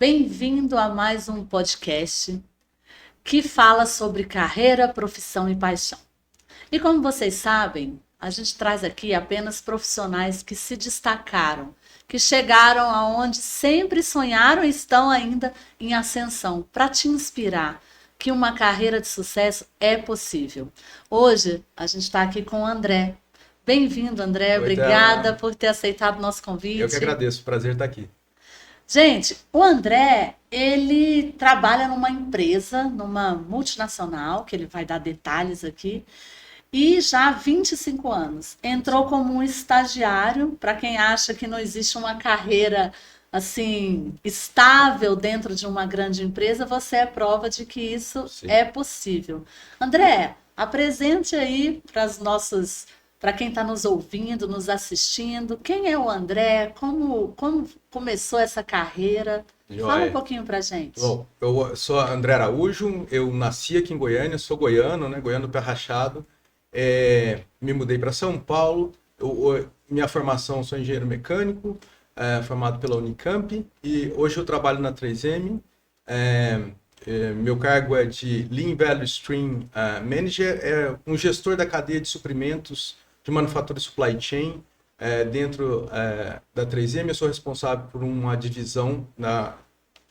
Bem-vindo a mais um podcast que fala sobre carreira, profissão e paixão. E como vocês sabem, a gente traz aqui apenas profissionais que se destacaram, que chegaram aonde sempre sonharam e estão ainda em ascensão, para te inspirar que uma carreira de sucesso é possível. Hoje a gente está aqui com o André. Bem-vindo, André. Oi, Obrigada Thelma. por ter aceitado o nosso convite. Eu que agradeço, prazer estar aqui. Gente, o André, ele trabalha numa empresa, numa multinacional, que ele vai dar detalhes aqui, e já há 25 anos. Entrou como um estagiário, para quem acha que não existe uma carreira assim estável dentro de uma grande empresa, você é prova de que isso Sim. é possível. André, apresente aí para quem está nos ouvindo, nos assistindo, quem é o André, como começou essa carreira? Fala um Joia. pouquinho para gente. Bom, eu sou André Araújo, eu nasci aqui em Goiânia, sou goiano, né? Goiano do pé rachado. Me mudei para São Paulo. Minha formação, sou engenheiro mecânico, formado pela Unicamp, e hoje eu trabalho na 3M. Meu cargo é de Lean Value Stream Manager, um gestor da cadeia de suprimentos de manufatura e supply chain. Dentro da 3M, eu sou responsável por uma divisão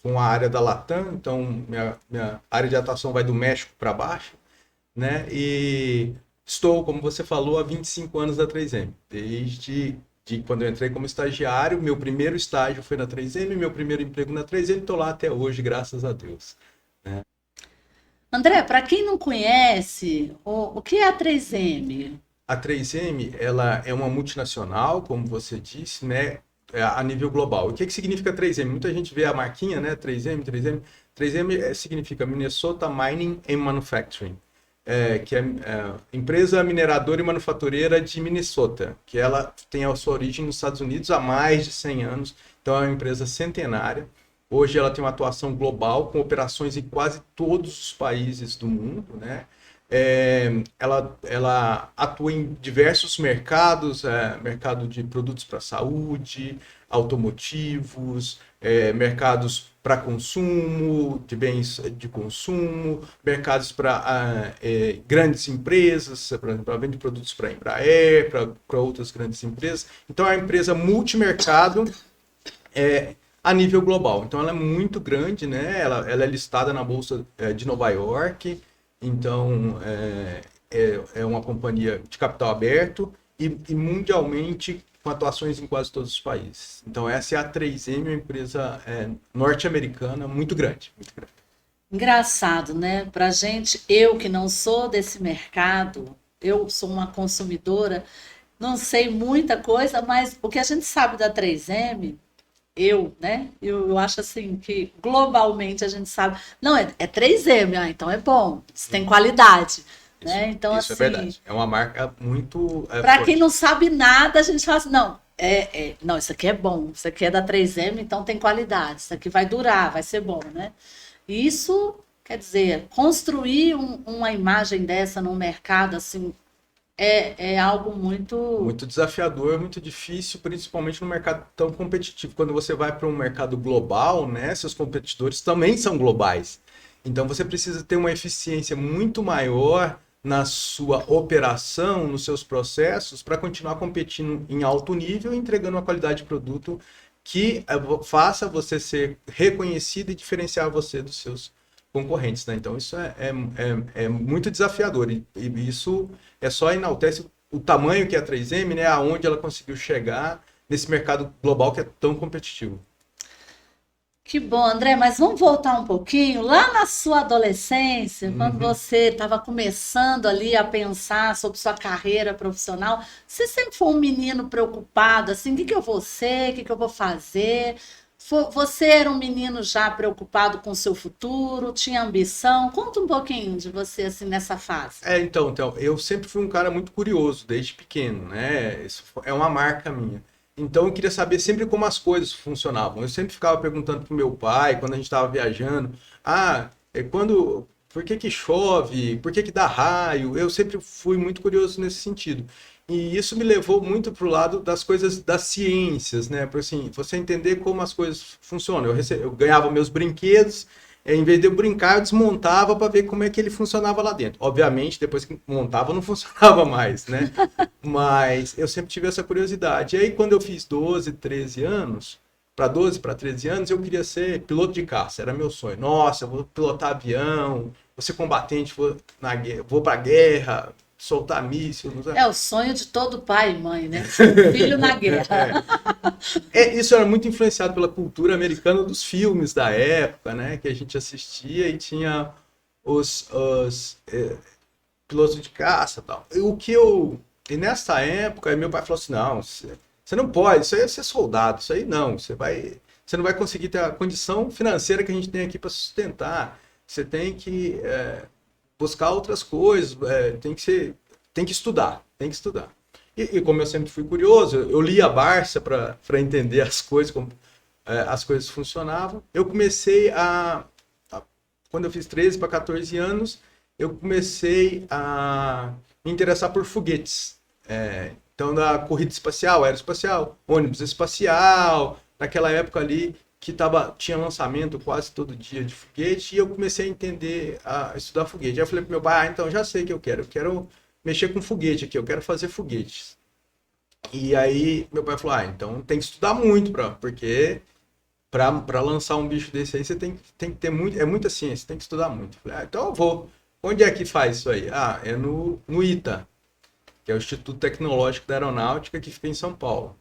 com a área da Latam, então minha área de atuação vai do México para baixo, né? E estou, como você falou, há 25 anos da 3M. Desde quando eu entrei como estagiário, meu primeiro estágio foi na 3M, meu primeiro emprego na 3M, estou lá até hoje, graças a Deus. André, para quem não conhece, o que é a 3M? A 3M, ela é uma multinacional, como você disse, né, a nível global. O que significa 3M? Muita gente vê a marquinha, né, 3M, 3M. 3M significa Minnesota Mining and Manufacturing, que é empresa mineradora e manufatureira de Minnesota, que ela tem a sua origem nos Estados Unidos há mais de 100 anos, então é uma empresa centenária. Hoje ela tem uma atuação global, com operações em quase todos os países do mundo, né? Ela atua em diversos mercados, mercado de produtos para saúde, automotivos, mercados para consumo, de bens de consumo, mercados para grandes empresas, por exemplo, ela vende produtos para a Embraer, para outras grandes empresas. Então, é uma empresa multimercado, a nível global. Então, ela é muito grande, né? Ela é listada na Bolsa de Nova York. Então, é uma companhia de capital aberto e mundialmente com atuações em quase todos os países. Então, essa é a 3M, uma empresa norte-americana muito grande, muito grande. Engraçado, né? Para gente, eu que não sou desse mercado, eu sou uma consumidora, não sei muita coisa, mas o que a gente sabe da 3M, né? Eu acho assim que globalmente a gente sabe. Não, é 3M, então é bom, isso tem qualidade. Né? Então, Isso é assim, verdade. É uma marca muito para forte. quem não sabe nada, a gente fala assim, não, não, isso aqui é bom, isso aqui é da 3M, então tem qualidade, isso aqui vai durar, vai ser bom, né? E isso, quer dizer, construir uma imagem dessa no mercado, assim, é algo muito... Muito desafiador, muito difícil, principalmente no mercado tão competitivo. Quando você vai para um mercado global, né, seus competidores também são globais. Então você precisa ter uma eficiência muito maior na sua operação, nos seus processos, para continuar competindo em alto nível e entregando uma qualidade de produto que faça você ser reconhecido e diferenciar você dos seus concorrentes, né? Então isso é muito desafiador e isso só enaltece o tamanho que é a 3M, né? Aonde ela conseguiu chegar nesse mercado global que é tão competitivo. Que bom, André, mas vamos voltar um pouquinho. Lá na sua adolescência, quando você estava começando ali a pensar sobre sua carreira profissional, você sempre foi um menino preocupado, assim, o que eu vou ser, o que eu vou fazer? Você era um menino já preocupado com o seu futuro, tinha ambição? Conta um pouquinho de você, assim, nessa fase. Então, eu sempre fui um cara muito curioso, desde pequeno, né? Isso é uma marca minha. Então, eu queria saber sempre como as coisas funcionavam. Eu sempre ficava perguntando pro meu pai, quando a gente estava viajando, por que que chove, por que que dá raio. Eu sempre fui muito curioso nesse sentido. E isso me levou muito para o lado das coisas das ciências, né? Para assim, você entender como as coisas funcionam. Eu ganhava meus brinquedos, em vez de eu brincar, eu desmontava para ver como é que ele funcionava lá dentro. Obviamente, depois que montava, não funcionava mais, né? Mas eu sempre tive essa curiosidade. E aí, quando eu fiz 12, 13 anos, para 12, para 13 anos, eu queria ser piloto de caça, era meu sonho. Nossa, eu vou pilotar avião, vou ser combatente, vou para a guerra, soltar míssil. É o sonho de todo pai e mãe, né? Filho na guerra. Isso era muito influenciado pela cultura americana dos filmes da época, né? Que a gente assistia e tinha os pilotos de caça e tal. E nessa época, meu pai falou assim, não, você não pode, isso aí é ser soldado, isso aí não, você não vai conseguir ter a condição financeira que a gente tem aqui para sustentar. Você tem que buscar outras coisas, tem que estudar, tem que estudar. E como eu sempre fui curioso, eu li a Barça para entender as coisas, como as coisas funcionavam. Eu comecei quando eu fiz 13 para 14 anos, eu comecei a me interessar por foguetes. Então, da corrida espacial, aeroespacial, ônibus espacial, naquela época ali que tinha lançamento quase todo dia de foguete, e eu comecei a entender, a estudar foguete. Aí eu falei pro meu pai, então já sei o que eu quero mexer com foguete aqui, eu quero fazer foguetes. E aí meu pai falou, então tem que estudar muito, porque para lançar um bicho desse aí você tem que ter muita ciência, tem que estudar muito. Eu falei, então eu vou. Onde é que faz isso aí? É no ITA, que é o Instituto Tecnológico da Aeronáutica, que fica em São Paulo.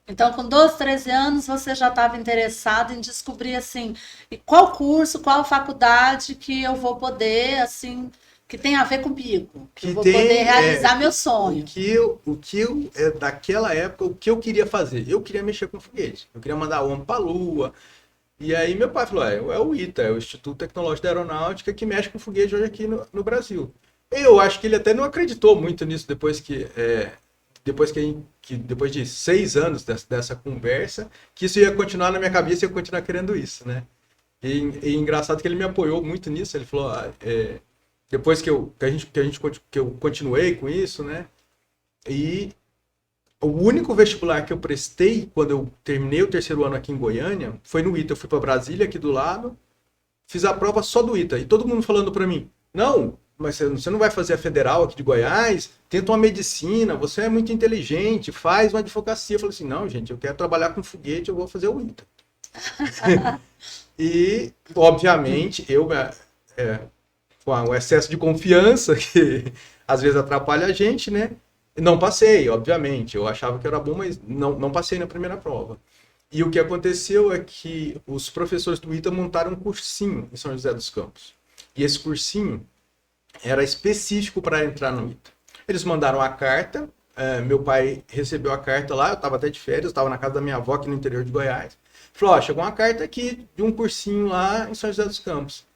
Então, com 12, 13 anos, você já estava interessado em descobrir, assim, e qual curso, qual faculdade que eu vou poder, assim, que tem a ver comigo, que eu vou poder realizar meu sonho. Daquela época, o que eu queria fazer? Eu queria mexer com foguete, eu queria mandar homem para a Lua. E aí meu pai falou, é o ITA, é o Instituto Tecnológico da Aeronáutica, que mexe com foguete hoje aqui no Brasil. Eu acho que ele até não acreditou muito nisso depois de 6 anos dessa conversa, que isso ia continuar na minha cabeça e eu ia continuar querendo isso, né? E engraçado que ele me apoiou muito nisso, ele falou, depois que eu continuei com isso, né? E o único vestibular que eu prestei quando eu terminei o terceiro ano aqui em Goiânia foi no ITA. Eu fui para Brasília, aqui do lado, fiz a prova só do ITA. E todo mundo falando para mim, não, mas você não vai fazer a federal aqui de Goiás, tenta uma medicina, você é muito inteligente, faz uma advocacia. Eu falei assim, não, gente, eu quero trabalhar com foguete, eu vou fazer o ITA. E, obviamente, com o excesso de confiança, que às vezes atrapalha a gente, né? Não passei, obviamente. Eu achava que era bom, mas não passei na primeira prova. E o que aconteceu é que os professores do ITA montaram um cursinho em São José dos Campos. E esse cursinho era específico para entrar no ITA. Eles mandaram a carta, meu pai recebeu a carta lá, eu estava até de férias, estava na casa da minha avó aqui no interior de Goiás. Falou, chegou uma carta aqui de um cursinho lá em São José dos Campos.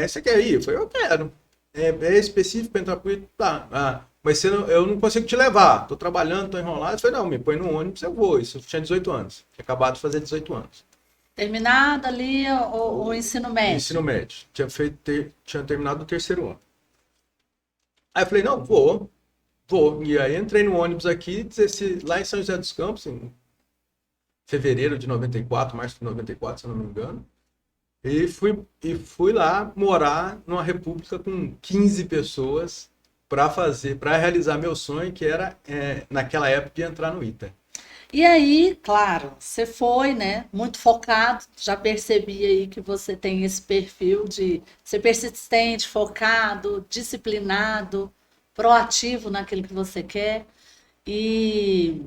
Você quer ir? Eu falei, eu quero. É específico para entrar pro ITA? Tá. Mas eu não consigo te levar. Tô trabalhando, tô enrolado. Eu falei, não, me põe no ônibus, eu vou. Isso eu tinha 18 anos. Tinha acabado de fazer 18 anos. Terminado ali o ensino médio? Ensino médio. Tinha terminado o terceiro ano. Aí eu falei, não, vou. E aí entrei no ônibus aqui, lá em São José dos Campos, em fevereiro de 94, março de 94, se eu não me engano. E fui lá morar numa república com 15 pessoas para realizar meu sonho, que era, naquela época, de entrar no ITA. E aí, claro, você foi, né, muito focado, já percebi aí que você tem esse perfil de ser persistente, focado, disciplinado, proativo naquilo que você quer. E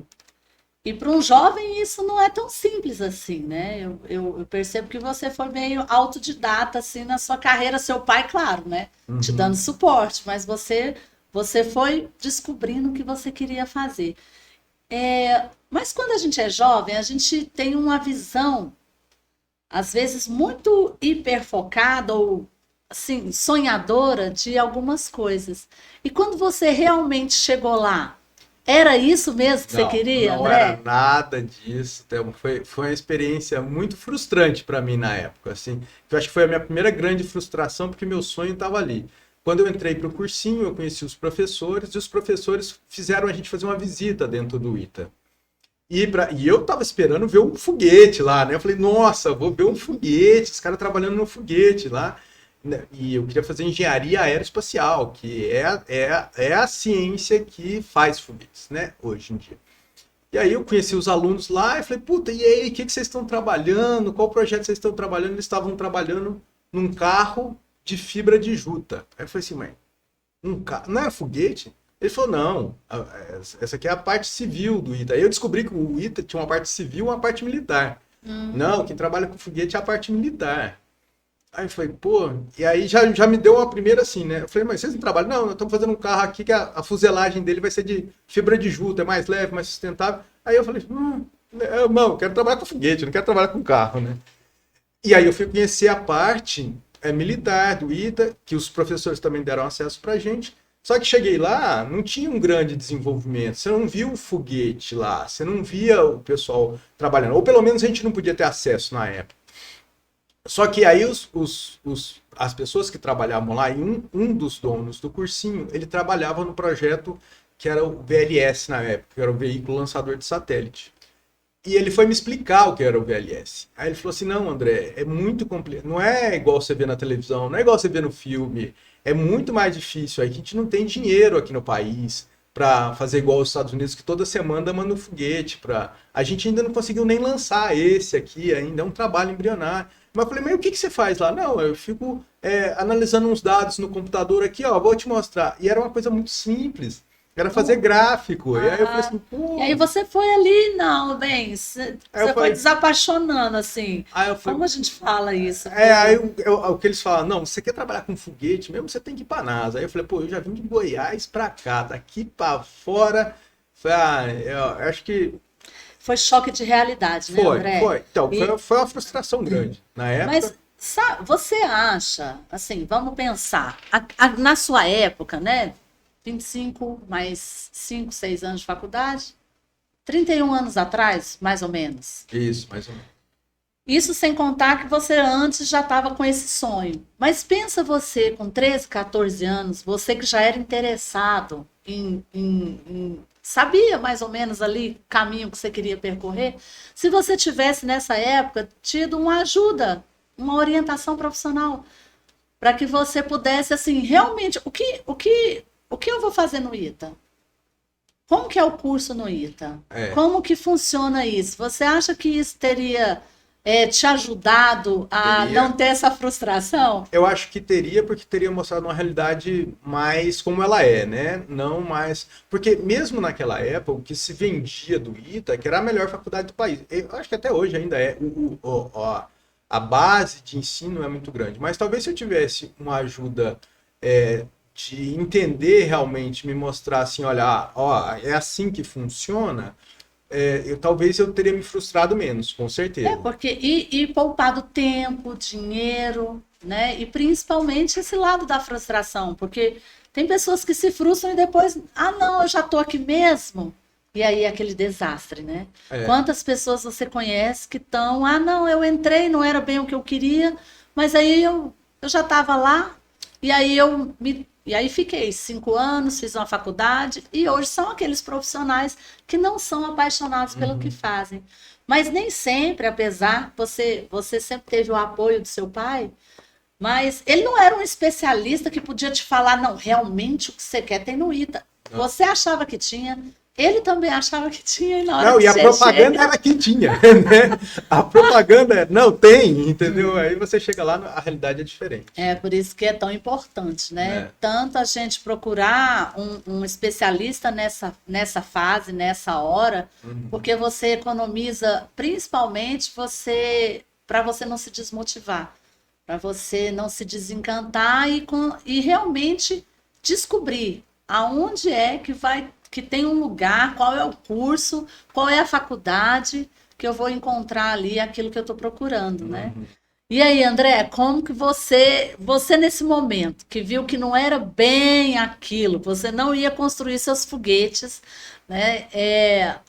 para um jovem isso não é tão simples assim, né? Eu percebo que você foi meio autodidata assim na sua carreira, seu pai, claro, né? Te dando suporte, mas você foi descobrindo o que você queria fazer. Mas quando a gente é jovem, a gente tem uma visão, às vezes, muito hiperfocada ou assim, sonhadora de algumas coisas. E quando você realmente chegou lá, Era isso mesmo que você Não, queria, não André? era nada disso. Então, foi uma experiência muito frustrante para mim na época, assim. Eu acho que foi a minha primeira grande frustração, porque meu sonho estava ali. Quando eu entrei para o cursinho, eu conheci os professores, e os professores fizeram a gente fazer uma visita dentro do ITA. E eu tava esperando ver um foguete lá, né? Eu falei, nossa, vou ver um foguete, os caras trabalhando no foguete lá. Né? E eu queria fazer engenharia aeroespacial, que é a ciência que faz foguetes, né? Hoje em dia. E aí eu conheci os alunos lá e falei, puta, e aí, o que vocês estão trabalhando? Qual projeto vocês estão trabalhando? Eles estavam trabalhando num carro de fibra de juta. Aí eu falei assim, mãe, um carro, não é foguete? Ele falou, não, essa aqui é a parte civil do ITA. Aí eu descobri que o ITA tinha uma parte civil e uma parte militar. Não, quem trabalha com foguete é a parte militar. Aí eu falei, pô, e aí já me deu uma primeira assim, né? Eu falei, mas vocês não trabalham? Não, nós estamos fazendo um carro aqui que a fuselagem dele vai ser de fibra de juta, é mais leve, mais sustentável. Aí eu falei, não, eu quero trabalhar com foguete, não quero trabalhar com carro, né? E aí eu fui conhecer a parte militar do ITA, que os professores também deram acesso pra gente. Só que cheguei lá, não tinha um grande desenvolvimento. Você não via o foguete lá, você não via o pessoal trabalhando. Ou pelo menos a gente não podia ter acesso na época. Só que aí as pessoas que trabalhavam lá, e um dos donos do cursinho, ele trabalhava no projeto que era o VLS na época, que era o Veículo Lançador de Satélite. E ele foi me explicar o que era o VLS. Aí ele falou assim, não, André, é muito complexo. Não é igual você vê na televisão, não é igual você vê no filme. É muito mais difícil. A gente não tem dinheiro aqui no país para fazer igual os Estados Unidos, que toda semana manda um foguete. A gente ainda não conseguiu nem lançar esse aqui, ainda é um trabalho embrionário. Mas eu falei, mas o que você faz lá? Não, eu fico analisando uns dados no computador aqui, ó, vou te mostrar. E era uma coisa muito simples. Era fazer gráfico. E aí eu falei assim, pô. E aí você foi ali, não, bem, você foi desapaixonando, assim. Como a gente fala isso? Aí o que eles falam, não, você quer trabalhar com foguete mesmo, você tem que ir pra NASA. Aí eu falei, pô, eu já vim de Goiás pra cá, daqui pra fora. Falei, eu acho que... Foi choque de realidade, né, André? Foi. Então, foi uma frustração grande na época. Mas você acha, assim, vamos pensar, na sua época, né? 25 mais 5, 6 anos de faculdade, 31 anos atrás, mais ou menos. Isso, mais ou menos. Isso sem contar que você antes já estava com esse sonho. Mas pensa você, com 13, 14 anos, você que já era interessado sabia mais ou menos ali o caminho que você queria percorrer, se você tivesse nessa época tido uma ajuda, uma orientação profissional, para que você pudesse, assim, realmente, o que eu vou fazer no ITA? Como que é o curso no ITA? Como que funciona isso? Você acha que isso teria te ajudado a não ter essa frustração? Eu acho que teria, porque teria mostrado uma realidade mais como ela é, né? Não mais... Porque mesmo naquela época, o que se vendia do ITA, que era a melhor faculdade do país, eu acho que até hoje ainda é, a base de ensino é muito grande. Mas talvez se eu tivesse uma ajuda de entender realmente, me mostrar assim, olha, é assim que funciona... talvez eu teria me frustrado menos, com certeza. Porque e poupado tempo, dinheiro, né? E principalmente esse lado da frustração, porque tem pessoas que se frustram e depois, não, eu já estou aqui mesmo. E aí é aquele desastre, né? Quantas pessoas você conhece que estão, não, eu entrei, não era bem o que eu queria, mas aí eu já estava lá, e aí fiquei 5 anos, fiz uma faculdade, e hoje são aqueles profissionais que não são apaixonados pelo que fazem. Mas nem sempre, apesar, você sempre teve o apoio do seu pai, mas ele não era um especialista que podia te falar, não, realmente o que você quer tem no ITA. Você achava que tinha, ele também achava que tinha. E a propaganda era que tinha, né? A propaganda não tem, entendeu? Aí você chega lá, a realidade é diferente. Por isso que é tão importante, né? Tanto a gente procurar um especialista nessa fase, nessa hora, porque você economiza, principalmente para você não se desmotivar, para você não se desencantar e realmente descobrir aonde é que tem um lugar, qual é o curso, qual é a faculdade que eu vou encontrar ali aquilo que eu estou procurando, né? E aí, André, como que você nesse momento, que viu que não era bem aquilo, você não ia construir seus foguetes, né,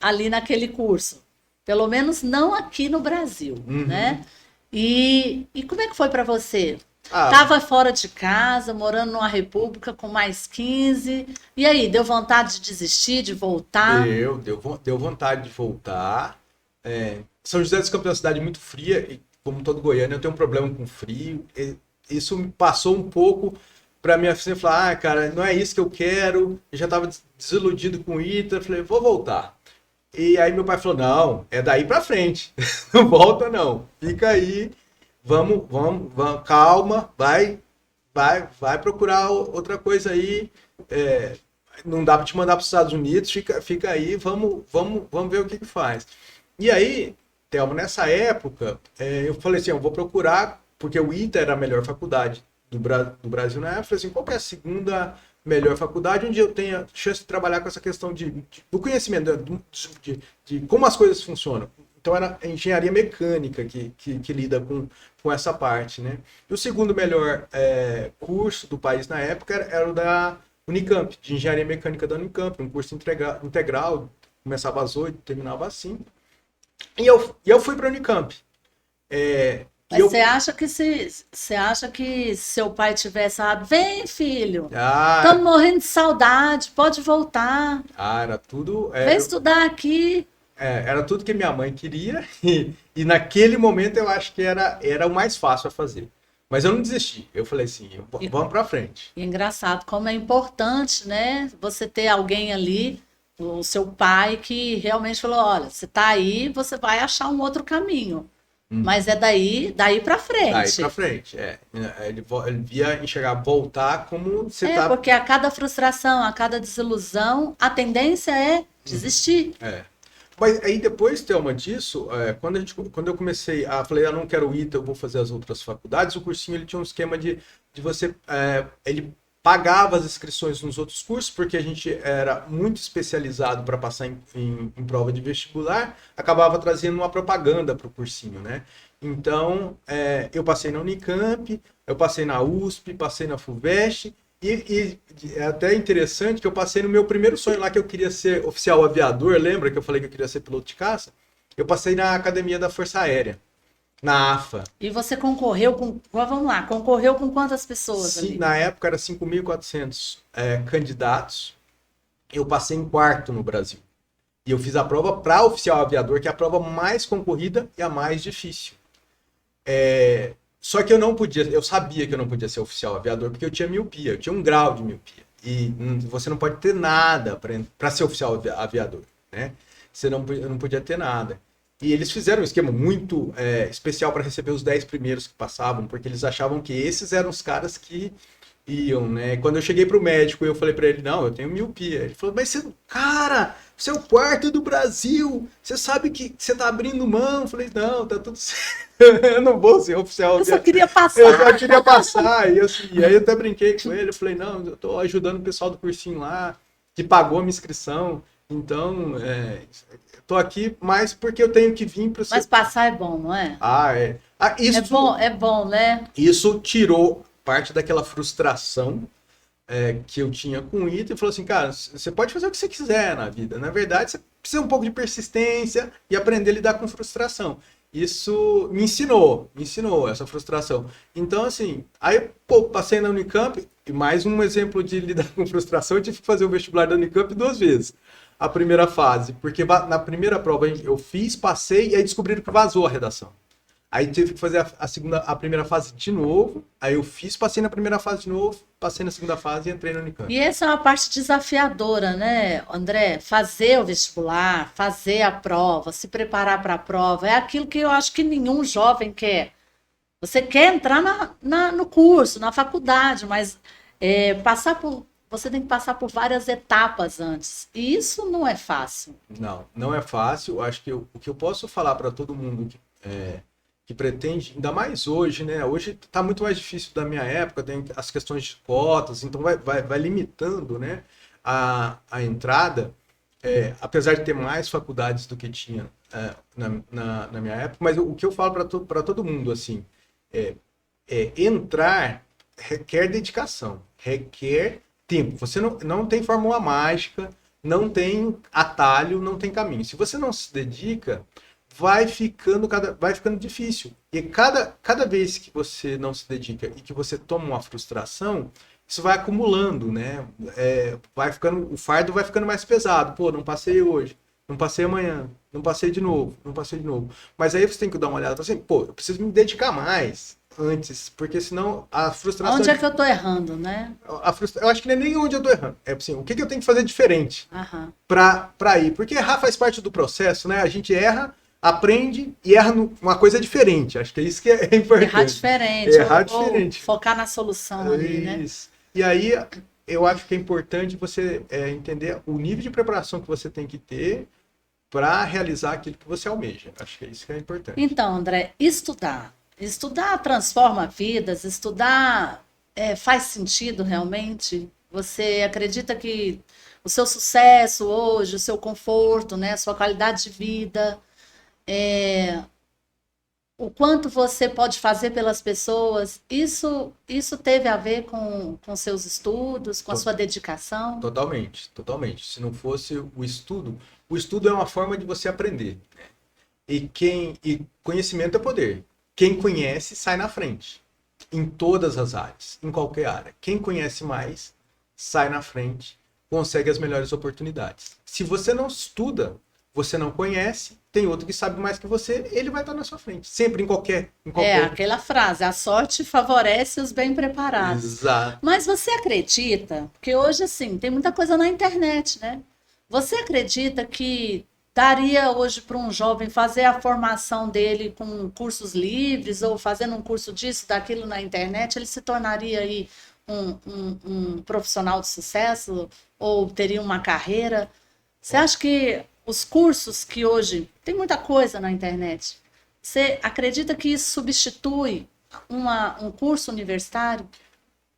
ali naquele curso, pelo menos não aqui no Brasil, né? Uhum. E como é que foi para você? Ah, Tava fora de casa, morando numa república com mais 15. E aí, deu vontade de desistir, de voltar? deu vontade de voltar. São José dos Campos é uma cidade muito fria, e como todo goiano, eu tenho um problema com frio. Isso me passou um pouco para minha filha falar, cara, não é isso que eu quero. Eu já estava desiludido com o ITA, eu falei, vou voltar. E aí meu pai falou, não, é daí para frente, não volta não, fica aí, vamos, calma, vai procurar outra coisa aí. É, não dá para te mandar para os Estados Unidos, fica aí, vamos ver o que faz. E aí, Thelma, nessa época, eu falei assim, eu vou procurar, porque o ITA era a melhor faculdade do Brasil na época, eu falei assim, qual que é a segunda melhor faculdade onde eu tenha chance de trabalhar com essa questão do conhecimento, de como as coisas funcionam. Então era a engenharia mecânica que lida com essa parte, né? E o segundo melhor curso do país na época era o da Unicamp, de engenharia mecânica da Unicamp, um curso integral, começava às 8, terminava às 5. E eu fui para a Unicamp. E Mas eu. você acha que seu pai tivesse falado, vem, filho, Ah, estamos morrendo de saudade, pode voltar, era tudo. vem estudar aqui. Era tudo que minha mãe queria, e naquele momento eu acho que era o mais fácil a fazer. Mas eu não desisti. Eu falei assim, E, vamos para frente. e é engraçado como é importante, né? Você ter alguém ali, o seu pai, que realmente falou, olha, você está aí, você vai achar um outro caminho. Mas é daí para Daí para frente. frente. Ele via enxergar voltar como você É, tá. porque a cada frustração, a cada desilusão, a tendência é desistir. É. Mas aí depois, Thelma, disso, quando eu comecei a falei, eu não quero o ITA, eu vou fazer as outras faculdades, o cursinho ele tinha um esquema de você. Ele pagava as inscrições nos outros cursos, porque a gente era muito especializado para passar em prova de vestibular, acabava trazendo uma propaganda para o cursinho, né? Então, eu passei na Unicamp, eu passei na USP, passei na FUVEST, e é até interessante que eu passei no meu primeiro sonho lá, que eu queria ser oficial aviador, lembra que eu falei que eu queria ser piloto de caça? Eu passei na Academia da Força Aérea, na AFA. E você concorreu com, vamos lá, concorreu com quantas pessoas ali? Na época era 5.400 candidatos, eu passei em quarto no Brasil. E eu fiz a prova para oficial aviador, que é a prova mais concorrida e a mais difícil. Só que eu não podia, eu sabia que eu não podia ser oficial aviador porque eu tinha miopia, eu tinha um grau de miopia. E você não pode ter nada para ser oficial aviador, né? Eu não podia ter nada. E eles fizeram um esquema muito especial para receber os 10 primeiros que passavam, porque eles achavam que esses eram os caras que iam, né? Quando eu cheguei pro médico, eu falei para ele, não, eu tenho miopia. Ele falou, mas você, cara, você é o quarto do Brasil, você sabe que você tá abrindo mão. Eu falei, não, tá tudo certo. Eu não vou ser oficial. Eu só queria Eu só passar. queria passar. E, assim, e aí eu até brinquei com ele. Eu falei, não, eu tô ajudando o pessoal do cursinho lá, que pagou a minha inscrição. Então, eu tô aqui mais porque eu tenho que vir para Mas ser. passar é bom, não é? É bom, né? Isso tirou parte daquela frustração que eu tinha com o Ita e falou assim, cara, você pode fazer o que você quiser na vida. Na verdade, você precisa um pouco de persistência e aprender a lidar com frustração. Isso me ensinou essa frustração. Então, assim, aí, pô, passei na Unicamp, e mais um exemplo de lidar com frustração, eu tive que fazer o vestibular da Unicamp 2 vezes. A primeira fase, porque na primeira prova eu fiz, passei, e aí descobriram que vazou a redação. Aí tive que fazer a primeira fase de novo. Aí eu fiz, passei na primeira fase de novo, passei na segunda fase e entrei no Unicamp. E essa é uma parte desafiadora, né, André? Fazer o vestibular, fazer a prova, se preparar para a prova, é aquilo que eu acho que nenhum jovem quer. Você quer entrar no curso, na faculdade, mas você tem que passar por várias etapas antes. E isso não é fácil. Não, não é fácil. Acho que o que eu posso falar para todo mundo que pretende, ainda mais hoje, né? Hoje está muito mais difícil da minha época, tem as questões de cotas, então vai limitando, né, a entrada, apesar de ter mais faculdades do que tinha na minha época, mas o que eu falo para todo mundo, assim, Entrar requer dedicação, requer tempo. Você não tem fórmula mágica, não tem atalho, não tem caminho. Se você não se dedica, vai ficando difícil. E cada vez que você não se dedica e que você toma uma frustração, isso vai acumulando, né? O fardo vai ficando mais pesado. Pô, não passei hoje, não passei amanhã, não passei de novo, não passei de novo. Mas aí você tem que dar uma olhada e falar assim, pô, eu preciso me dedicar mais antes, porque senão a frustração... Onde é que eu tô errando, né? Eu acho que não é nem onde eu tô errando. É assim, o que eu tenho que fazer diferente pra ir? Porque errar faz parte do processo, né? A gente erra, aprende e erra numa coisa diferente. Acho que é isso que é importante. Errar diferente. Errar diferente. Ou focar na solução ali, né? Isso. E aí, eu acho que é importante você entender o nível de preparação que você tem que ter para realizar aquilo que você almeja. Acho que é isso que é importante. Então, André, estudar. Estudar transforma vidas, estudar faz sentido realmente? Você acredita que o seu sucesso hoje, o seu conforto, né, a sua qualidade de vida, o quanto você pode fazer pelas pessoas, isso teve a ver com seus estudos, com a sua dedicação? Totalmente, totalmente. Se não fosse o estudo é uma forma de você aprender. E conhecimento é poder. Quem conhece sai na frente. Em todas as áreas, em qualquer área. Quem conhece mais sai na frente, consegue as melhores oportunidades. Se você não estuda, você não conhece, tem outro que sabe mais que você, ele vai estar na sua frente. Sempre, em qualquer... Aquela frase, a sorte favorece os bem preparados. Exato. Mas você acredita, porque hoje, assim, tem muita coisa na internet, né? Você acredita que daria hoje para um jovem fazer a formação dele com cursos livres ou fazendo um curso disso, daquilo na internet, ele se tornaria aí um profissional de sucesso ou teria uma carreira? Você acha que os cursos que hoje, tem muita coisa na internet, você acredita que isso substitui um curso universitário?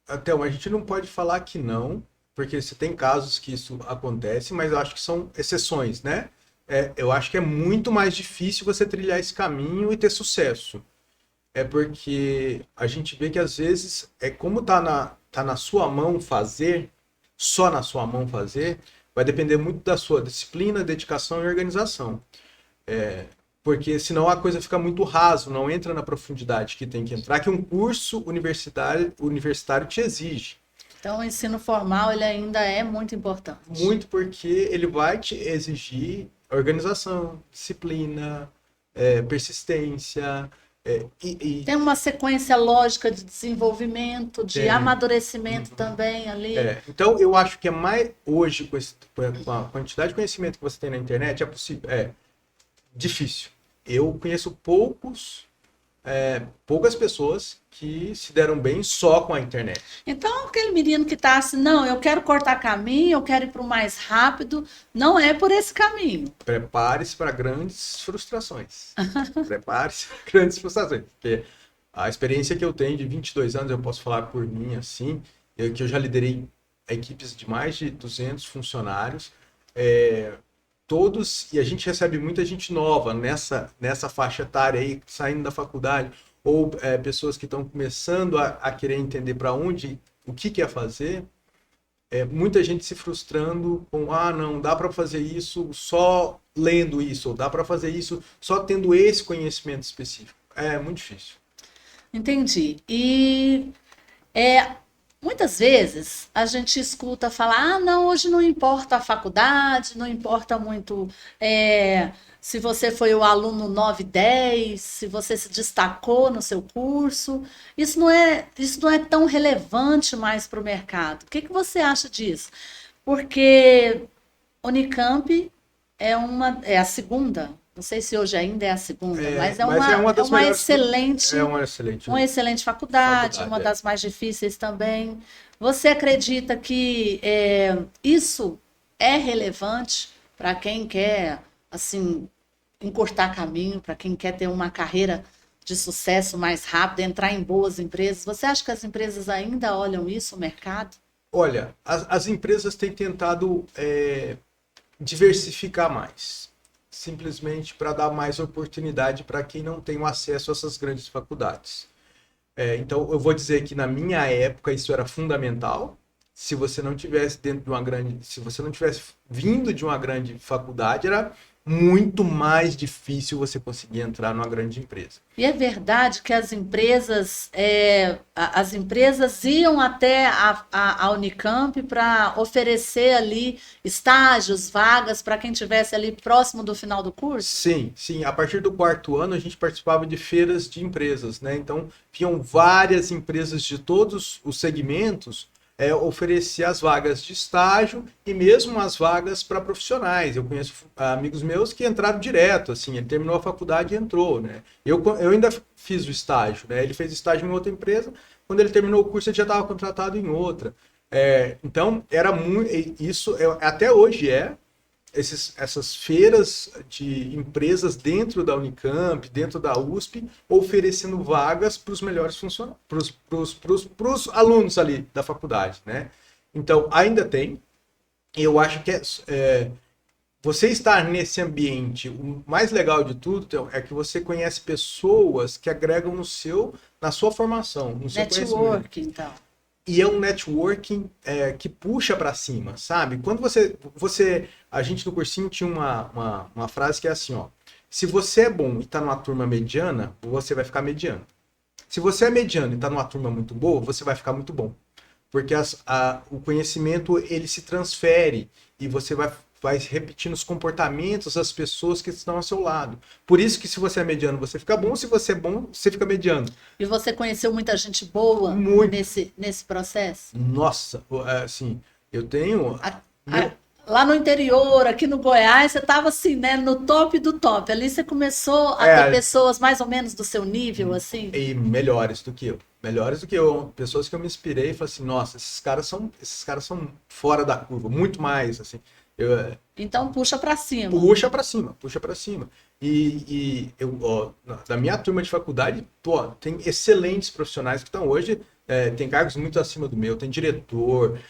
Até, a gente não pode falar que não, porque você tem casos que isso acontece, mas eu acho que são exceções, né? Eu acho que é muito mais difícil você trilhar esse caminho e ter sucesso. É porque a gente vê que às vezes como tá na sua mão fazer, só na sua mão fazer, vai depender muito da sua disciplina, dedicação e organização. Porque senão a coisa fica muito raso, não entra na profundidade que tem que entrar, que um curso universitário te exige. Então, o ensino formal ele ainda é muito importante. Muito, porque ele vai te exigir organização, disciplina, persistência. Tem uma sequência lógica de desenvolvimento, de amadurecimento também ali. Então, eu acho que é mais hoje, com a quantidade de conhecimento que você tem na internet, é possível. Difícil. Eu conheço poucas pessoas que se deram bem só com a internet. Então, aquele menino que está assim, não, eu quero cortar caminho, eu quero ir para o mais rápido, não é por esse caminho. Prepare-se para grandes frustrações. Prepare-se para grandes frustrações. Porque a experiência que eu tenho de 22 anos, eu posso falar por mim assim, que eu já liderei equipes de mais de 200 funcionários, todos, e a gente recebe muita gente nova nessa faixa etária aí, saindo da faculdade, ou pessoas que estão começando a querer entender para onde, o que quer fazer, muita gente se frustrando com, não, dá para fazer isso só lendo isso, ou dá para fazer isso só tendo esse conhecimento específico. É muito difícil. Entendi. E muitas vezes a gente escuta falar, não, hoje não importa a faculdade, não importa muito se você foi o aluno 9, 10, se você se destacou no seu curso. Isso não é tão relevante mais para o mercado. O que você acha disso? Porque Unicamp é a segunda, não sei se hoje ainda é a segunda, mas é uma excelente faculdade, uma das mais difíceis também. Você acredita que isso é relevante para quem quer, assim, encurtar caminho, para quem quer ter uma carreira de sucesso mais rápida, entrar em boas empresas? Você acha que as empresas ainda olham isso, o mercado? Olha, as empresas têm tentado diversificar mais, simplesmente para dar mais oportunidade para quem não tem o acesso a essas grandes faculdades. Então, eu vou dizer que na minha época isso era fundamental. Se você não tivesse se você não tivesse vindo de uma grande faculdade, era muito mais difícil você conseguir entrar numa grande empresa. E é verdade que as empresas iam até a Unicamp para oferecer ali estágios, vagas para quem estivesse ali próximo do final do curso? Sim, sim. A partir do quarto ano, a gente participava de feiras de empresas, né? Então, tinham várias empresas de todos os segmentos oferecer as vagas de estágio e mesmo as vagas para profissionais. Eu conheço amigos meus que entraram direto, assim, ele terminou a faculdade e entrou, né? Eu ainda fiz o estágio, né? Ele fez estágio em outra empresa, quando ele terminou o curso, ele já estava contratado em outra. Então, era muito. Isso até hoje essas feiras de empresas dentro da Unicamp, dentro da USP, oferecendo vagas para os melhores funcionários, para os alunos ali da faculdade, né? Então, ainda tem. Eu acho que você estar nesse ambiente, o mais legal de tudo então, é que você conhece pessoas que agregam na sua formação, no seu conhecimento. Network, então. E é um networking que puxa para cima, sabe? Quando a gente no cursinho tinha uma frase que é assim, ó. Se você é bom e está numa turma mediana, você vai ficar mediano. Se você é mediano e está numa turma muito boa, você vai ficar muito bom. Porque o conhecimento, ele se transfere e você vai repetindo os comportamentos das pessoas que estão ao seu lado. Por isso que se você é mediano, você fica bom. Se você é bom, você fica mediano. E você conheceu muita gente boa Muito. nesse processo? Nossa, assim, eu tenho... Lá no interior, aqui no Goiás, você estava assim, né, no top do top. Ali você começou a ter pessoas mais ou menos do seu nível, assim? E melhores do que eu. Melhores do que eu. Pessoas que eu me inspirei e falei assim, nossa, esses caras são fora da curva, muito mais, assim. Então puxa para cima. Puxa para cima, puxa para cima. Da minha turma de faculdade, tem excelentes profissionais que estão hoje, tem cargos muito acima do meu, tem diretor,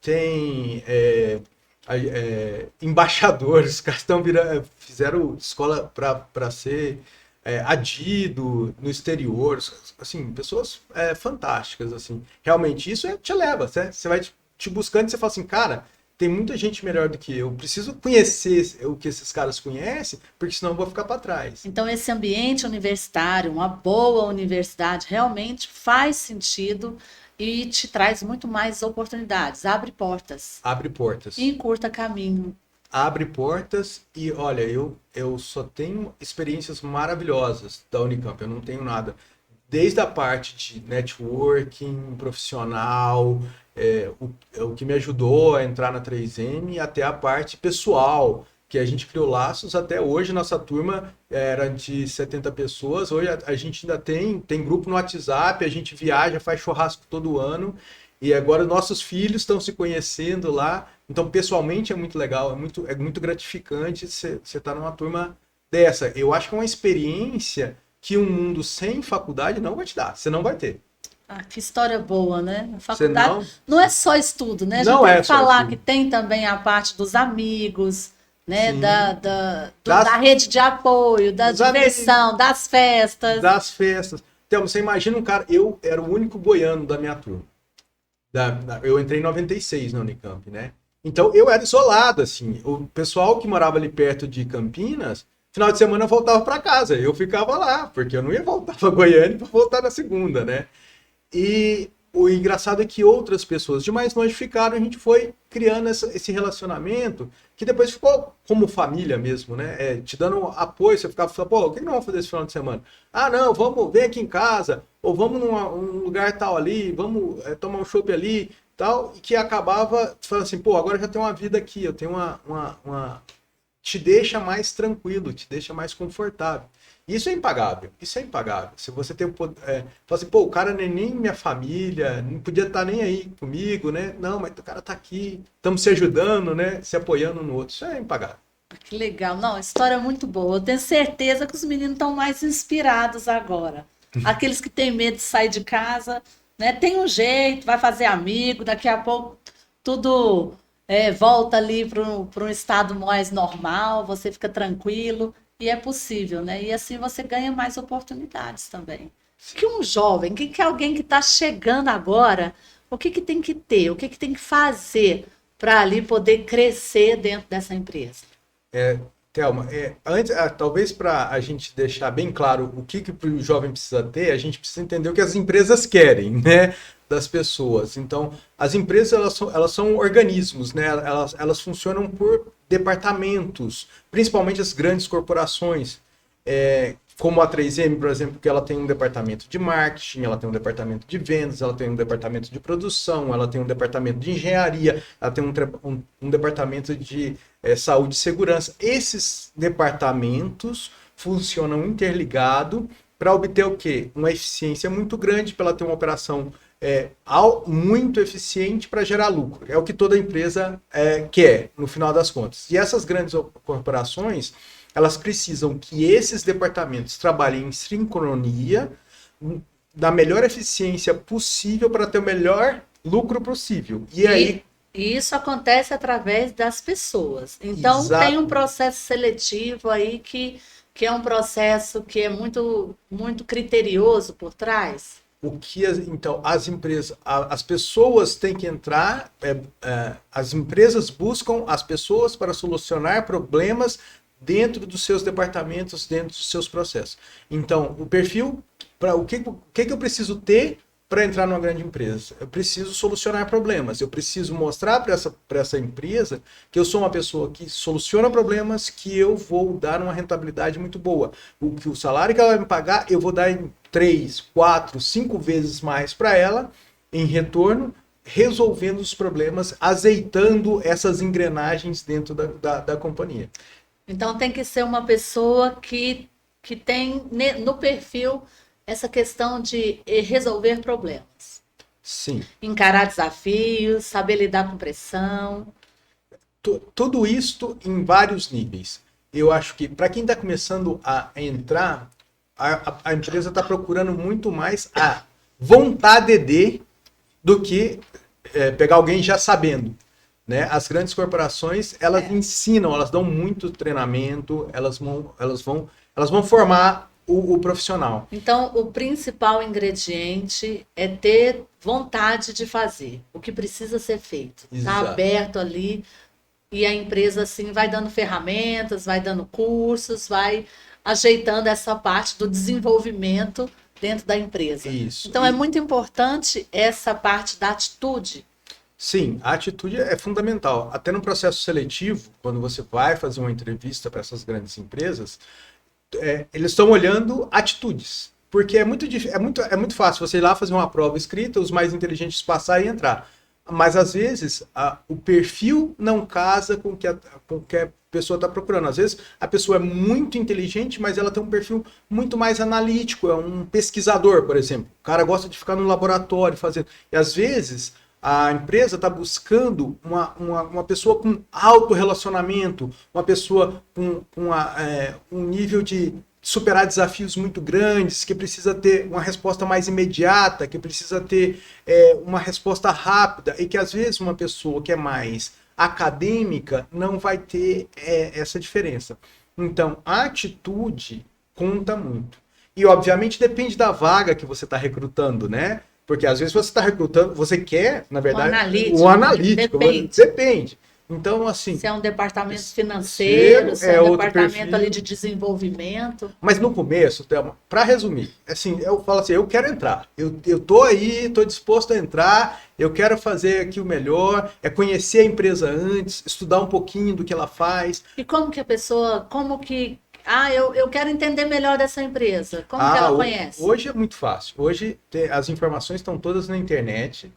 tem embaixadores, os caras fizeram escola para ser adido no exterior, assim, pessoas fantásticas, assim. Realmente, isso te leva, você vai te buscando e você fala assim, cara, tem muita gente melhor do que eu, preciso conhecer o que esses caras conhecem, porque senão eu vou ficar para trás. Então, esse ambiente universitário, uma boa universidade, realmente faz sentido e te traz muito mais oportunidades, abre portas. Abre portas. E encurta caminho. Abre portas e, olha, eu só tenho experiências maravilhosas da Unicamp, eu não tenho nada. Desde a parte de networking profissional, o que me ajudou a entrar na 3M, até a parte pessoal, que a gente criou laços. Até hoje, nossa turma era de 70 pessoas, hoje a gente ainda tem grupo no WhatsApp, a gente viaja, faz churrasco todo ano, e agora nossos filhos estão se conhecendo lá, então pessoalmente é muito legal, é muito gratificante você estar numa turma dessa. Eu acho que é uma experiência que um mundo sem faculdade não vai te dar, você não vai ter. Ah, que história boa, né? A faculdade não é só estudo, né? A gente não tem é que falar estudo. que tem também a parte dos amigos, né? Da rede de apoio, da diversão, amigos, das festas. Das festas. Então, você imagina um cara, eu era o único goiano da minha turma. Eu entrei em 96 na Unicamp, né? Então eu era isolado, assim. O pessoal que morava ali perto de Campinas, final de semana eu voltava para casa. Eu ficava lá, porque eu não ia voltar para Goiânia para voltar na segunda, né? E o engraçado é que outras pessoas de mais longe ficaram, a gente foi criando esse relacionamento que depois ficou como família mesmo, né? Te dando apoio, você ficava falando, pô, o que nós vamos fazer esse final de semana? Ah, não, vem aqui em casa, ou vamos num lugar tal ali, vamos tomar um chopp ali, tal, e que acabava falando assim, pô, agora eu já tenho uma vida aqui, eu tenho te deixa mais tranquilo, te deixa mais confortável. Isso é impagável, isso é impagável. Se você tem o poder, fala assim, pô, o cara nem minha família, não podia estar nem aí comigo, né? Não, mas o cara tá aqui, estamos se ajudando, né? Se apoiando no outro, isso é impagável. Que legal, não, história é muito boa. Eu tenho certeza que os meninos estão mais inspirados agora. Aqueles que têm medo de sair de casa, né? Tem um jeito, vai fazer amigo, daqui a pouco tudo volta ali para um estado mais normal, você fica tranquilo. E é possível, né? E assim você ganha mais oportunidades também. que um jovem, que alguém que está chegando agora, o que tem que ter, o que tem que fazer para ali poder crescer dentro dessa empresa? Thelma, antes, talvez para a gente deixar bem claro o que o jovem precisa ter, a gente precisa entender o que as empresas querem, né, das pessoas. Então, as empresas elas são organismos, né? Elas funcionam por departamentos, principalmente as grandes corporações. Como a 3M, por exemplo, que ela tem um departamento de marketing, ela tem um departamento de vendas, ela tem um departamento de produção, ela tem um departamento de engenharia, ela tem um departamento de saúde e segurança. Esses departamentos funcionam interligado para obter o quê? Uma eficiência muito grande, para ela ter uma operação muito eficiente para gerar lucro. É o que toda empresa quer, no final das contas. E essas grandes corporações, elas precisam que esses departamentos trabalhem em sincronia, da melhor eficiência possível para ter o melhor lucro possível. E isso acontece através das pessoas. Então, Exato. Tem um processo seletivo aí que é um processo que é muito, muito criterioso por trás. Então, as pessoas têm que entrar, as empresas buscam as pessoas para solucionar problemas dentro dos seus departamentos, dentro dos seus processos. Então, o perfil, o que eu preciso ter para entrar numa grande empresa? Eu preciso solucionar problemas, eu preciso mostrar para essa empresa que eu sou uma pessoa que soluciona problemas, que eu vou dar uma rentabilidade muito boa. O salário que ela vai me pagar, eu vou dar em 3, 4, 5 vezes mais para ela, em retorno, resolvendo os problemas, azeitando essas engrenagens dentro da companhia. Então tem que ser uma pessoa que tem no perfil essa questão de resolver problemas. Sim. Encarar desafios, saber lidar com pressão. Tudo isto em vários níveis. Eu acho que para quem está começando a entrar, a empresa está procurando muito mais a vontade do que pegar alguém já sabendo. Né? As grandes corporações, elas ensinam, elas dão muito treinamento, elas vão formar o profissional. Então, o principal ingrediente é ter vontade de fazer o que precisa ser feito. Está aberto ali e a empresa assim vai dando ferramentas, vai dando cursos, vai ajeitando essa parte do desenvolvimento dentro da empresa. Isso. Então, é muito importante essa parte da atitude. Sim, a atitude é fundamental. Até no processo seletivo, quando você vai fazer uma entrevista para essas grandes empresas, eles estão olhando atitudes. Porque é muito fácil você ir lá fazer uma prova escrita, os mais inteligentes passarem e entrar. Mas, às vezes, o perfil não casa com o que a pessoa está procurando. Às vezes, a pessoa é muito inteligente, mas ela tem um perfil muito mais analítico, é um pesquisador, por exemplo. O cara gosta de ficar no laboratório fazendo. E, às vezes, a empresa está buscando uma pessoa com alto relacionamento, uma pessoa com um nível de superar desafios muito grandes, que precisa ter uma resposta mais imediata, que precisa ter uma resposta rápida, e que às vezes uma pessoa que é mais acadêmica não vai ter essa diferença. Então, a atitude conta muito. E, obviamente, depende da vaga que você está recrutando, né? Porque às vezes você está recrutando, você quer, na verdade, um analítico. Depende. Então, assim... Se é um departamento financeiro, se é um departamento perfil ali de desenvolvimento. Mas no começo, Thelma, para resumir, assim, eu falo assim, eu quero entrar. Eu tô aí, tô disposto a entrar, eu quero fazer aqui o melhor, conhecer a empresa antes, estudar um pouquinho do que ela faz. E como que a pessoa, eu quero entender melhor dessa empresa. Como que ela conhece? Hoje é muito fácil. Hoje as informações estão todas na internet.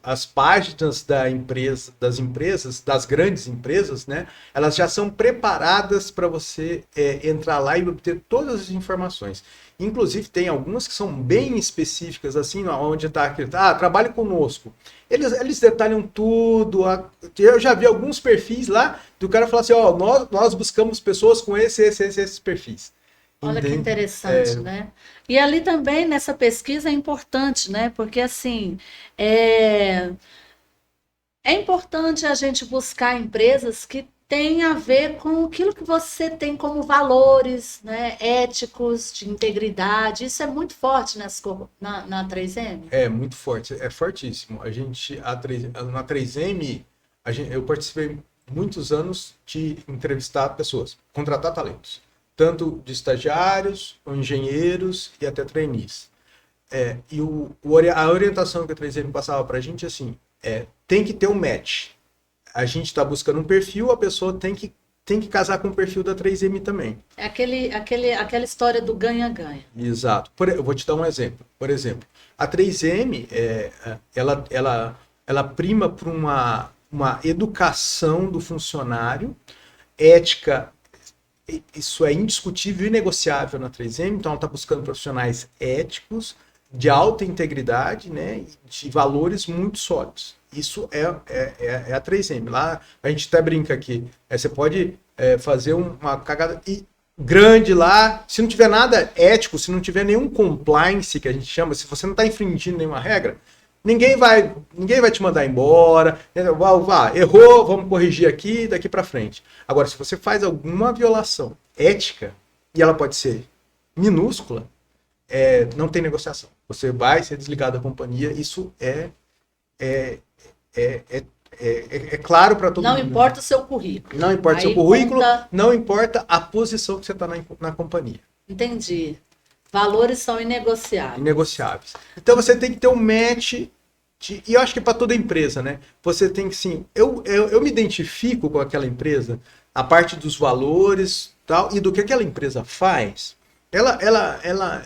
As páginas das empresas, das grandes empresas, né, elas já são preparadas para você entrar lá e obter todas as informações. Inclusive, tem algumas que são bem específicas, assim, onde está trabalhe conosco. Eles detalham tudo. Eu já vi alguns perfis lá, do cara falar assim, nós buscamos pessoas com esses perfis. Olha que interessante, né? E ali também, nessa pesquisa, é importante, né? Porque, assim, é importante a gente buscar empresas que tem a ver com aquilo que você tem como valores, né, éticos, de integridade. Isso é muito forte na 3M. É muito forte, é fortíssimo. Na 3M, eu participei muitos anos de entrevistar pessoas, contratar talentos, tanto de estagiários, engenheiros e até trainees. A orientação que a 3M passava para a gente assim, tem que ter um match. A gente está buscando um perfil, a pessoa tem que casar com o perfil da 3M também. É aquela história do ganha-ganha. Exato. Eu vou te dar um exemplo. Por exemplo, a 3M, ela prima por uma educação do funcionário, ética, isso é indiscutível e inegociável na 3M, então ela está buscando profissionais éticos, de alta integridade, né, de valores muito sólidos. Isso é a 3M. Lá a gente até brinca aqui. Você pode fazer uma cagada grande lá. Se não tiver nada ético, se não tiver nenhum compliance, que a gente chama, se você não está infringindo nenhuma regra, ninguém vai te mandar embora. Errou, vamos corrigir aqui, daqui para frente. Agora, se você faz alguma violação ética, e ela pode ser minúscula, não tem negociação. Você vai ser desligado da companhia. Isso é claro para todo mundo. Não importa o seu currículo. Não importa o seu currículo, não importa a posição que você está na companhia. Entendi. Valores são inegociáveis. Inegociáveis. Então você tem que ter um match, e eu acho que para toda empresa, né? Você tem que, sim, eu me identifico com aquela empresa, a parte dos valores tal, e do que aquela empresa faz.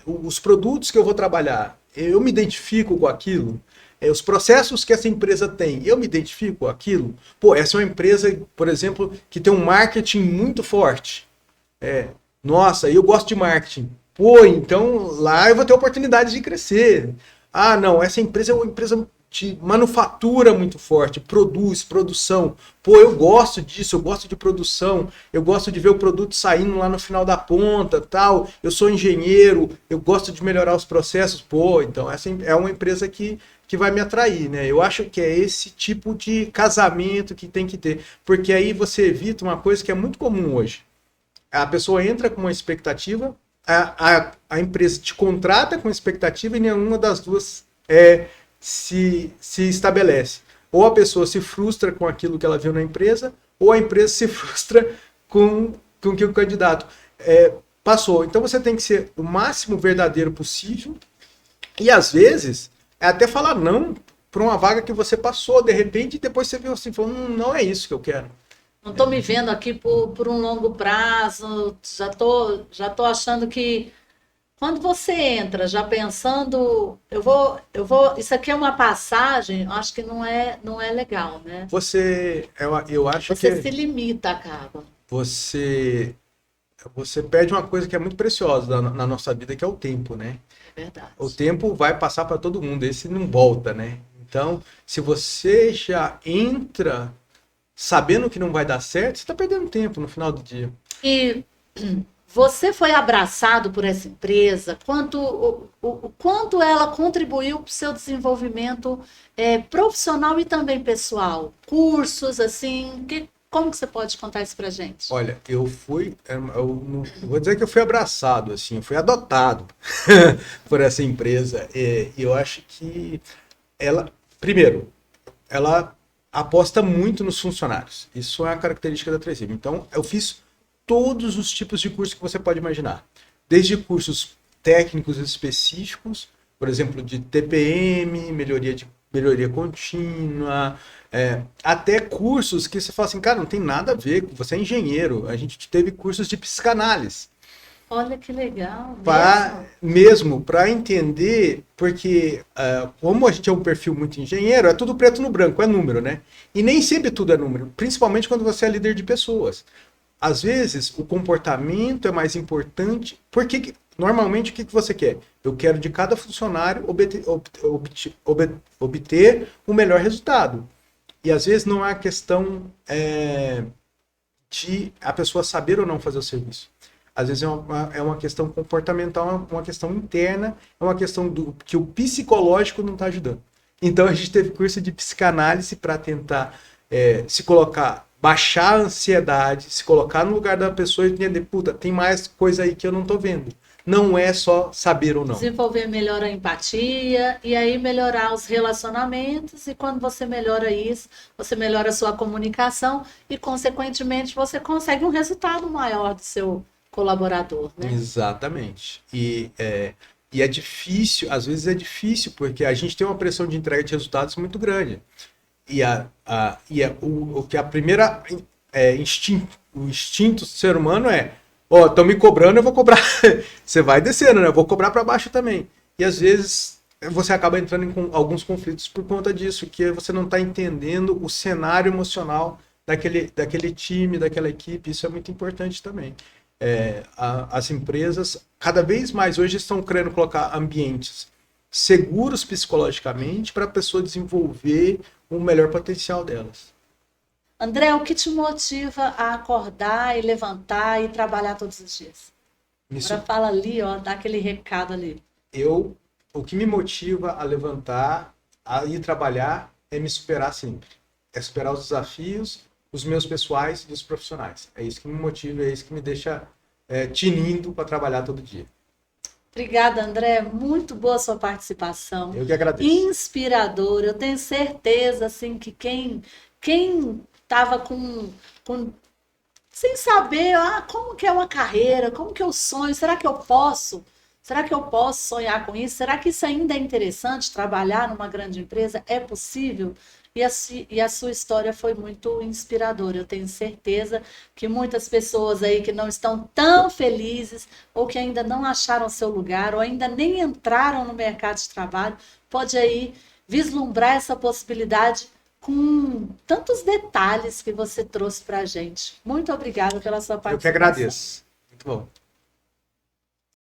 Os produtos que eu vou trabalhar, eu me identifico com aquilo. Os processos que essa empresa tem, eu me identifico com aquilo. Pô, essa é uma empresa, por exemplo, que tem um marketing muito forte. Nossa, eu gosto de marketing. Pô, então lá eu vou ter oportunidade de crescer. Ah, não, essa empresa é uma empresa de manufatura muito forte, produção. Pô, eu gosto disso, eu gosto de produção, eu gosto de ver o produto saindo lá no final da ponta, tal. Eu sou engenheiro, eu gosto de melhorar os processos. Pô, então essa é uma empresa que vai me atrair, né? Eu acho que é esse tipo de casamento que tem que ter, porque aí você evita uma coisa que é muito comum hoje. A pessoa entra com uma expectativa, a empresa te contrata com expectativa e nenhuma das duas se estabelece. Ou a pessoa se frustra com aquilo que ela viu na empresa, ou a empresa se frustra com que o candidato passou. Então você tem que ser o máximo verdadeiro possível e às vezes até falar não para uma vaga que você passou, de repente, e depois você viu assim, falou, não é isso que eu quero. Não estou me vendo aqui por um longo prazo, já tô achando que quando você entra já pensando, isso aqui é uma passagem, acho que não é legal, né? Eu acho você que se limita, acaba. Você perde uma coisa que é muito preciosa na nossa vida, que é o tempo, né? É verdade. O tempo vai passar para todo mundo, esse não volta, né? Então, se você já entra sabendo que não vai dar certo, você está perdendo tempo no final do dia. E você foi abraçado por essa empresa? Quanto ela contribuiu para o seu desenvolvimento profissional e também pessoal? Cursos, assim, como que você pode contar isso pra gente? Olha, eu não vou dizer que eu fui abraçado, assim, eu fui adotado por essa empresa. E eu acho que primeiro, ela aposta muito nos funcionários. Isso é a característica da 3M. Então, eu fiz todos os tipos de curso que você pode imaginar. Desde cursos técnicos específicos, por exemplo, de TPM, melhoria contínua, até cursos que você fala assim, cara, não tem nada a ver, você é engenheiro. A gente teve cursos de psicanálise. Olha que legal. Mesmo para entender, porque como a gente é um perfil muito engenheiro, é tudo preto no branco, é número, né? E nem sempre tudo é número, principalmente quando você é líder de pessoas. Às vezes, o comportamento é mais importante, porque normalmente o que você quer? Eu quero de cada funcionário obter o melhor resultado. E às vezes não é a questão de a pessoa saber ou não fazer o serviço. Às vezes é uma questão comportamental, uma questão interna, é uma questão que o psicológico não está ajudando. Então a gente teve curso de psicanálise para tentar se colocar baixar a ansiedade, se colocar no lugar da pessoa e entender, puta, tem mais coisa aí que eu não tô vendo. Não é só saber ou não. Desenvolver melhor a empatia e aí melhorar os relacionamentos. E quando você melhora isso, você melhora a sua comunicação e, consequentemente, você consegue um resultado maior do seu colaborador, né? Exatamente. E é difícil, às vezes é difícil, porque a gente tem uma pressão de entrega de resultados muito grande. O que a primeira o instinto do ser humano é, ó, estão me cobrando, eu vou cobrar. Você vai descendo, né? Eu vou cobrar para baixo também. E às vezes você acaba entrando em alguns conflitos por conta disso, que você não está entendendo o cenário emocional daquele time, daquela equipe. Isso é muito importante também. As empresas, cada vez mais hoje, estão querendo colocar ambientes seguros psicologicamente para a pessoa desenvolver o melhor potencial delas. André, o que te motiva a acordar e levantar e trabalhar todos os dias? Agora fala ali, ó, dá aquele recado ali. O que me motiva a levantar, a ir trabalhar, é me superar sempre. É superar os desafios, os meus pessoais e os profissionais. É isso que me motiva, é isso que me deixa tinindo para trabalhar todo dia. Obrigada, André. Muito boa a sua participação. Eu que agradeço. Inspirador. Eu tenho certeza assim, que quem estava sem saber como que é uma carreira, como que eu sonho, será que eu posso? Será que eu posso sonhar com isso? Será que isso ainda é interessante, trabalhar numa grande empresa? É possível? E a sua história foi muito inspiradora. Eu tenho certeza que muitas pessoas aí que não estão tão felizes ou que ainda não acharam seu lugar ou ainda nem entraram no mercado de trabalho, pode aí vislumbrar essa possibilidade com tantos detalhes que você trouxe para a gente. Muito obrigada pela sua participação. Eu que agradeço. Muito bom.